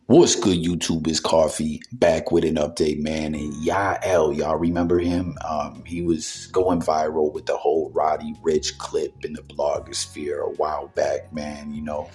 What's good, YouTube? Is Coffee back with an update, man. And Yael, y'all remember him? He was going viral with the whole Roddy Ricch clip in the blogosphere a while back, man. You know,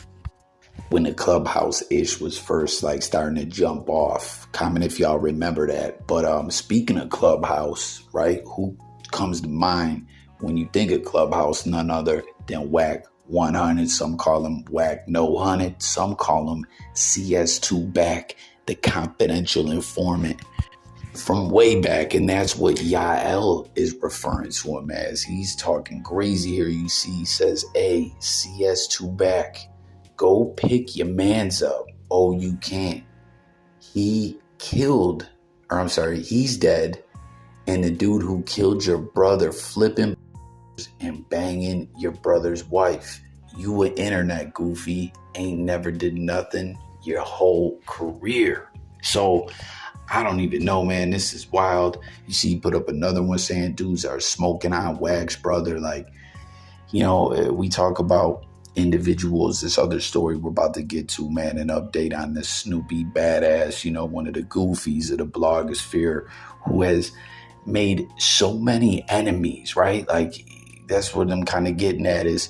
when the Clubhouse ish was first like starting to jump off. Comment if y'all remember that. But speaking of Clubhouse, right? Who comes to mind when you think of Clubhouse? None other than WACK100. Some call him WACK100. Some call him CS2 Back, the confidential informant from way back. And that's what Yael is referring to him as. He's talking crazy here. You see, he says, "Hey, CS2 Back, go pick your mans up. Oh, you can't. He's dead. And the dude who killed your brother flipping and banging your brother's wife. You an internet goofy, ain't never did nothing your whole career." So I don't even know, man. This is wild. You see, he put up another one saying dudes are smoking on Wack's brother. Like, you know, we talk about individuals. This other story we're about to get to, man, an update on this Snoopy Badass, you know, one of the goofies of the blogosphere who has made so many enemies, right? Like, that's what I'm kind of getting at is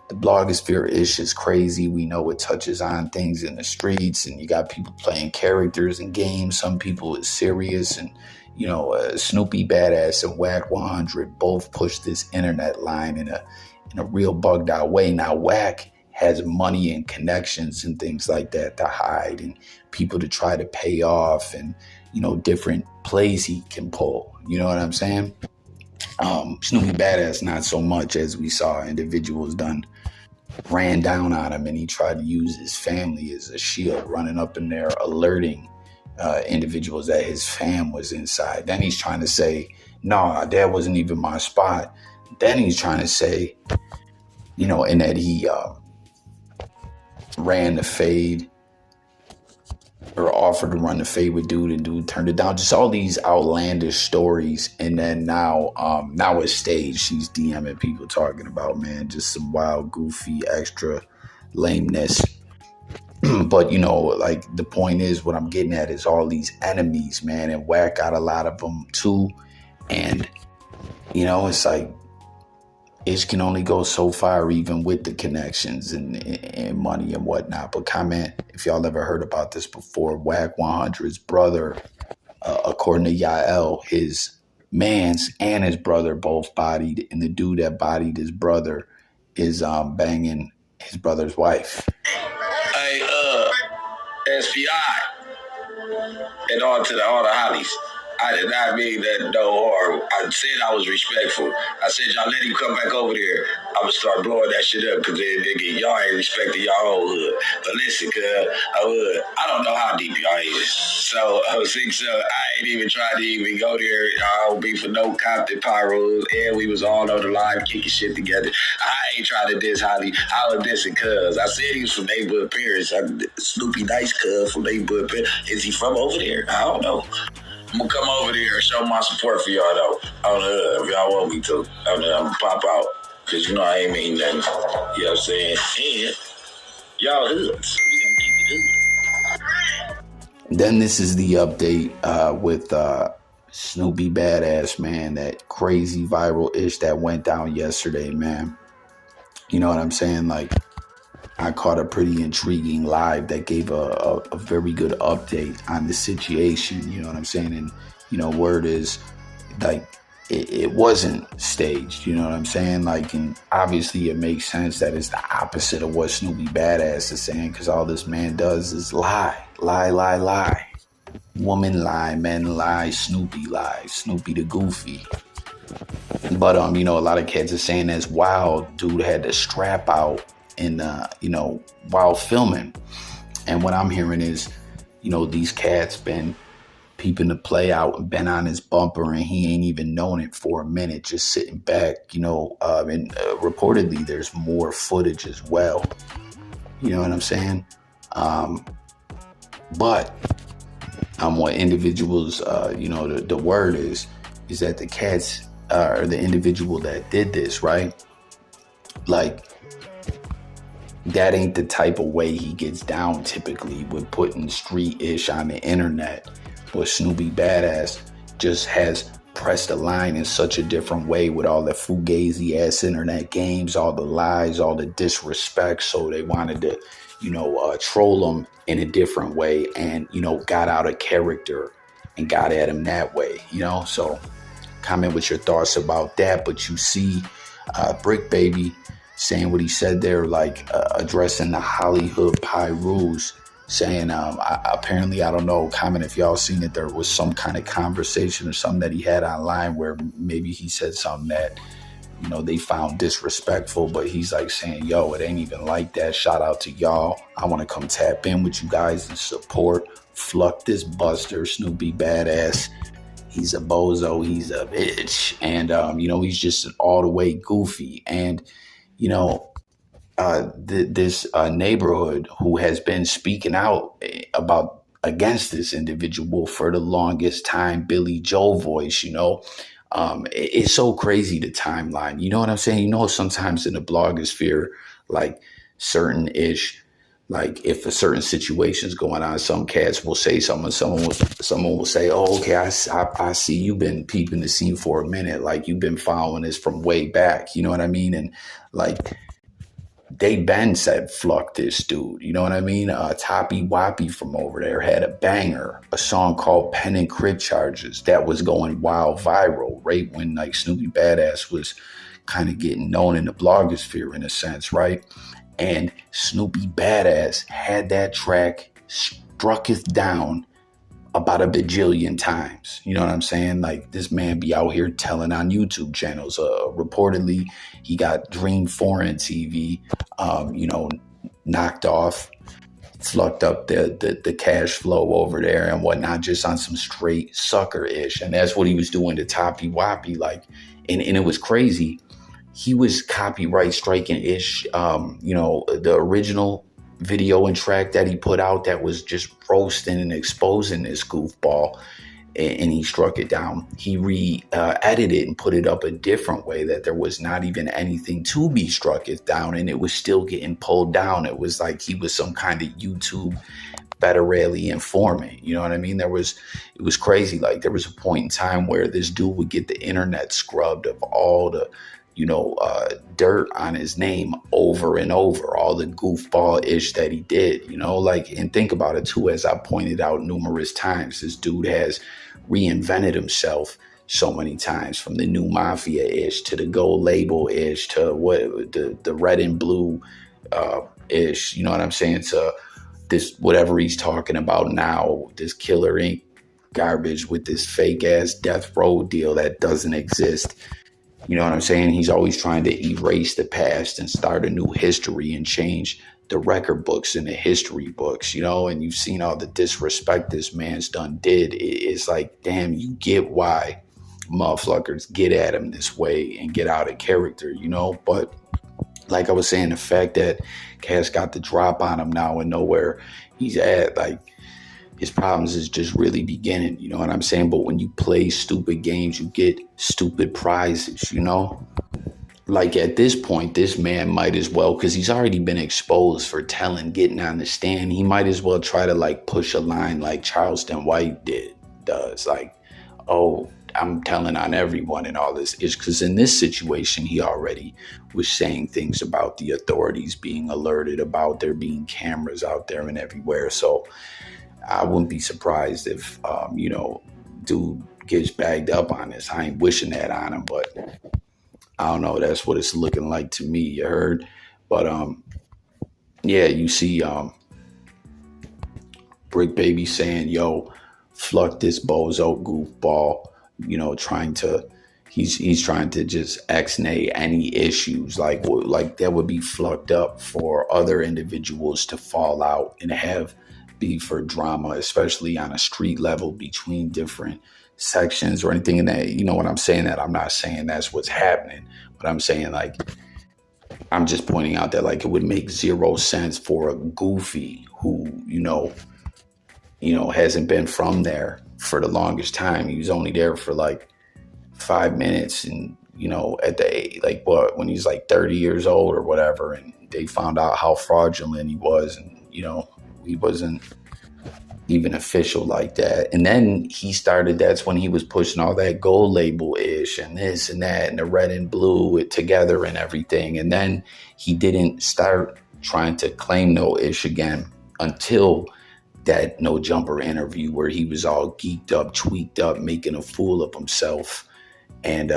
the blogosphere ish is crazy. We know it touches on things in the streets, and you got people playing characters in games. Some people is serious, and you know, Snoopy Badass and WACK100 both push this internet line in a real bugged out way. Now Wack has money and connections and things like that to hide, and people to try to pay off, and you know, different plays he can pull. You know what I'm saying? Snoopy Badass, not so much, as we saw individuals ran down on him, and he tried to use his family as a shield, running up in there, alerting individuals that his fam was inside. Then he's trying to say, "No, that wasn't even my spot." Then he's trying to say, you know, and that he ran the fade or offered to run the fade with dude, and dude turned it down. Just all these outlandish stories. And then now it's staged. She's DMing people talking about, man, just some wild, goofy, extra lameness. But, you know, like the point is, what I'm getting at is all these enemies, man, and Wack got a lot of them too. And, you know, it's like, it can only go so far, even with the connections and money and whatnot. But comment if y'all ever heard about this before. WACK100's brother, according to Yael, his mans and his brother both bodied, and the dude that bodied his brother is banging his brother's wife. Hey, SPI and all the Hollies. I did not mean that no harm. I said I was respectful. I said, y'all let him come back over there. I'm going to start blowing that shit up because y'all ain't respecting y'all whole hood. But listen, I don't know how deep y'all is. So I ain't even trying to even go there. I don't be for no Compton Pyros. And we was all on the line kicking shit together. I ain't trying to diss Holly. I was dissing Cuz. I said he was from neighborhood parents. Snoopy Nice Cuz from neighborhood parents. Is he from over there? I don't know. I'm gonna come over there and show my support for y'all though. On the hood, if y'all want me to. I'm gonna pop out. Cause you know I ain't mean nothing. You know what I'm saying? And y'all hoods. We gonna keep it hood. Then this is the update with Snoopy Badass, man. That crazy viral ish that went down yesterday, man. You know what I'm saying? Like, I caught a pretty intriguing live that gave a very good update on the situation. You know what I'm saying? And, you know, word is, like, it wasn't staged. You know what I'm saying? Like, and obviously it makes sense that it's the opposite of what Snoopy Badass is saying, because all this man does is lie. Woman lie, men lie, Snoopy lie, Snoopy the goofy. But, you know, a lot of kids are saying that's wild. Dude had the strap out you know, while filming. And what I'm hearing is, you know, these cats been peeping the play out and been on his bumper, and he ain't even known it for a minute, just sitting back, you know, and reportedly there's more footage as well. You know what I'm saying? But what individuals, you know, the word is that the cats or the individual that did this, right? Like, that ain't the type of way he gets down typically with putting street-ish on the internet. But Snoopy Badass just has pressed the line in such a different way with all the fugazi ass internet games, all the lies, all the disrespect. So they wanted to, troll him in a different way and, got out of character and got at him that way, So comment with your thoughts about that. But you see Bricc Baby saying what he said there, like addressing the Hollyhood Pie rules, saying apparently, I don't know, comment if y'all seen it, there was some kind of conversation or something that he had online where maybe he said something that, they found disrespectful, but he's like saying, yo, it ain't even like that. Shout out to y'all. I want to come tap in with you guys and support. Fluck this buster, Snoopy Badass. He's a bozo. He's a bitch. And, he's just all the way goofy. And, this neighborhood who has been speaking out about against this individual for the longest time, Billy Joe voice, it's so crazy, the timeline. You know what I'm saying? Sometimes in the blogosphere, like certain ish, like if a certain situation's going on, some cats will say something, someone will say, oh, okay, I see you've been peeping the scene for a minute. Like you've been following this from way back. You know what I mean? And like, they been said, fluck this dude. You know what I mean? Toppy Woppy from over there had a banger, a song called Pen and Crib Charges that was going wild viral right when like Snoopy Badass was kind of getting known in the blogosphere in a sense, right? And Snoopy Badass had that track strucketh down about a bajillion times. You know what I'm saying? Like this man be out here telling on YouTube channels. Reportedly, he got Dream Foreign TV, knocked off, flucked up the cash flow over there and whatnot, just on some straight sucker-ish. And that's what he was doing to Toppy Woppy. Like, and it was crazy. He was copyright striking-ish, the original video and track that he put out that was just roasting and exposing this goofball, and he struck it down. He edited it and put it up a different way that there was not even anything to be struck it down, and it was still getting pulled down. It was like he was some kind of YouTube federally informant. You know what I mean? It was crazy. Like there was a point in time where this dude would get the internet scrubbed of all the dirt on his name over and over, all the goofball ish that he did, and think about it too, as I pointed out numerous times, this dude has reinvented himself so many times, from the new mafia ish to the gold label ish to what the red and blue ish, you know what I'm saying, to this, whatever he's talking about now, this Killer Inc. garbage with this fake ass death row deal that doesn't exist. You know what I'm saying? He's always trying to erase the past and start a new history and change the record books and the history books, and you've seen all the disrespect this man's did. It's like, damn, you get why motherfuckers get at him this way and get out of character, But like I was saying, the fact that Cass got the drop on him now and know where he's at, like, his problems is just really beginning, you know what I'm saying? But when you play stupid games, you get stupid prizes, Like at this point, this man might as well, because he's already been exposed for getting on the stand. He might as well try to like push a line like Charleston White does. Like, oh, I'm telling on everyone and all this. It's because in this situation, he already was saying things about the authorities being alerted, about there being cameras out there and everywhere. So I wouldn't be surprised if, dude gets bagged up on this. I ain't wishing that on him, but I don't know. That's what it's looking like to me. You heard? But, yeah, you see, Bricc Baby saying, yo, fluck this bozo goofball, he's trying to just X-nay any issues like that would be flucked up for other individuals to fall out and have be for drama, especially on a street level between different sections or anything. And that, what I'm saying, that I'm not saying that's what's happening, but I'm saying like, I'm just pointing out that like, it would make zero sense for a goofy who, hasn't been from there for the longest time. He was only there for like 5 minutes and, at the like when he's like 30 years old or whatever, and they found out how fraudulent he was, and he wasn't even official like that. And then that's when he was pushing all that gold label ish and this and that and the red and blue it together and everything. And then he didn't start trying to claim no ish again until that No Jumper interview where he was all geeked up, tweaked up, making a fool of himself. And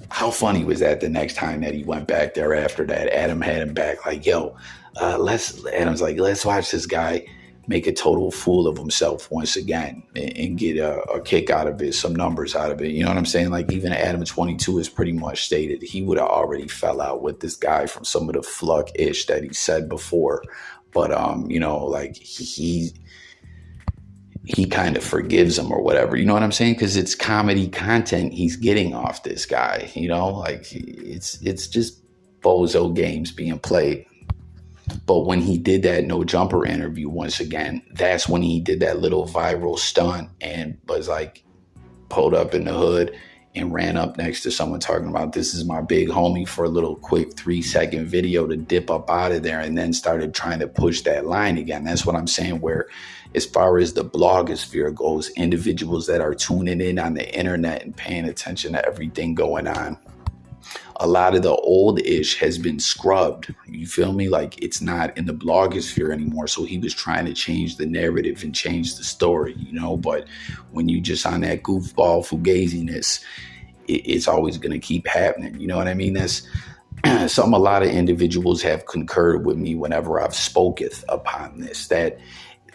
how funny was that the next time that he went back there after that? Adam had him back like, yo, Adam's like, let's watch this guy make a total fool of himself once again and get a kick out of it, some numbers out of it. You know what I'm saying? Like even Adam 22 has pretty much stated he would have already fell out with this guy from some of the fluck-ish that he said before. But, like he kind of forgives him or whatever. You know what I'm saying? Because it's comedy content he's getting off this guy. Like it's just bozo games being played. But when he did that No Jumper interview once again, that's when he did that little viral stunt and was like pulled up in the hood and ran up next to someone talking about this is my big homie for a little quick 3-second video to dip up out of there, and then started trying to push that line again. That's what I'm saying, where as far as the blogosphere goes, individuals that are tuning in on the internet and paying attention to everything going on, a lot of the old ish has been scrubbed. You feel me? Like it's not in the blogosphere anymore. So he was trying to change the narrative and change the story, but when you just on that goofball fugaziness, it's always going to keep happening. You know what I mean? That's something a lot of individuals have concurred with me whenever I've spoketh upon this, that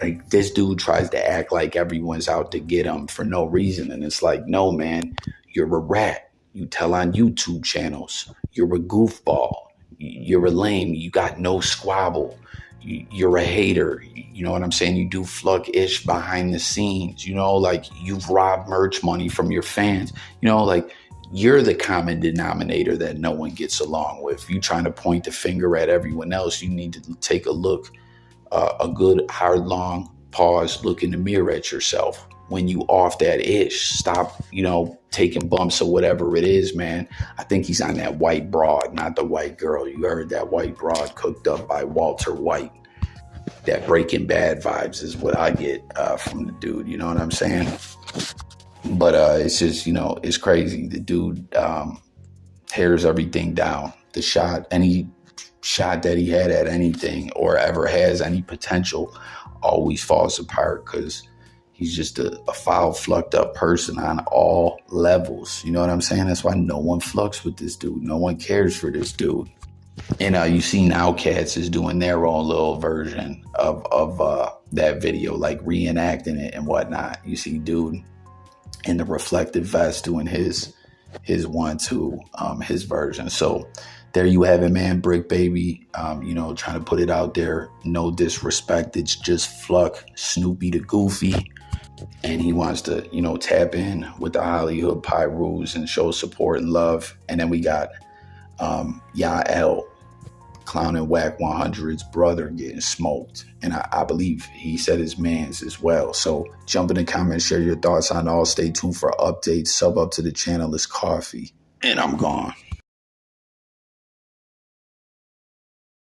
like this dude tries to act like everyone's out to get him for no reason. And it's like, no, man, you're a rat. You tell on YouTube channels. You're a goofball. You're a lame. You got no squabble. You're a hater. You know what I'm saying? You do fluck-ish behind the scenes. Like you've robbed merch money from your fans. Like you're the common denominator that no one gets along with. You trying to point the finger at everyone else. You need to take a look, a good, hard, long pause, look in the mirror at yourself. When you off that ish, stop, taking bumps or whatever it is, man. I think he's on that white broad, not the white girl. You heard that white broad cooked up by Walter White. That Breaking Bad vibes is what I get from the dude. You know what I'm saying? But it's just, it's crazy. The dude tears everything down. Any shot that he had at anything or ever has any potential always falls apart because he's just a foul, flucked up person on all levels. You know what I'm saying? That's why no one flux with this dude. No one cares for this dude. And you see now Cats is doing their own little version of that video, like reenacting it and whatnot. You see dude in the reflective vest doing his one too, his version. So there you have it, man. Bricc baby, trying to put it out there. No disrespect. It's just fluck Snoopy the Goofy. And he wants to, tap in with the Hollyhood Pyrus and show support and love. And then we got Yael clowning WACK100's brother getting smoked. And I believe he said his man's as well. So jump in the comments, share your thoughts on all. Stay tuned for updates. Sub up to the channel. It's coffee. And I'm gone.